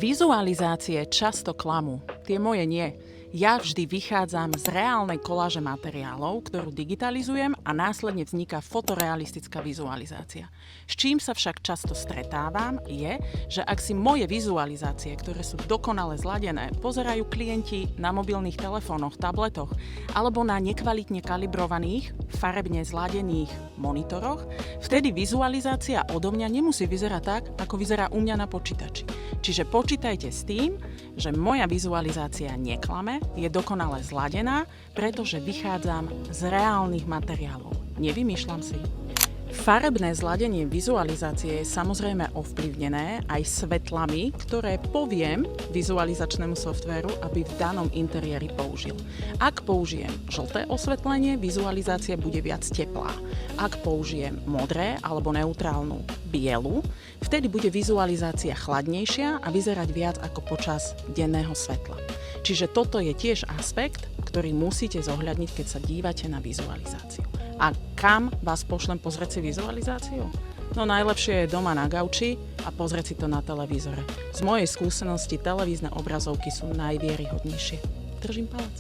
Vizualizácie často klamú. Tie moje nie. Ja vždy vychádzam z reálnej koláže materiálov, ktorú digitalizujem a následne vzniká fotorealistická vizualizácia. S čím sa však často stretávam je, že ak si moje vizualizácie, ktoré sú dokonale zladené, pozerajú klienti na mobilných telefónoch, tabletoch alebo na nekvalitne kalibrovaných, farebne zladených monitoroch, vtedy vizualizácia odo mňa nemusí vyzerať tak, ako vyzerá u mňa na počítači. Čiže počítajte s tým, že moja vizualizácia neklame, je dokonale zladená, pretože vychádzam z reálnych materiálov. Nevymýšľam si. Farebné zladenie vizualizácie je samozrejme ovplyvnené aj svetlami, ktoré poviem vizualizačnému softvéru, aby v danom interiéri použil. Ak použijem žlté osvetlenie, vizualizácia bude viac teplá. Ak použijem modré alebo neutrálnu bielu, vtedy bude vizualizácia chladnejšia a vyzerať viac ako počas denného svetla. Čiže toto je tiež aspekt, ktorý musíte zohľadniť, keď sa dívate na vizualizáciu. A kam vás pošlem pozrieť si vizualizáciu? No najlepšie je doma na gauči a pozrieť si to na televízore. Z mojej skúsenosti televízne obrazovky sú najvieryhodnejšie. Držím palec.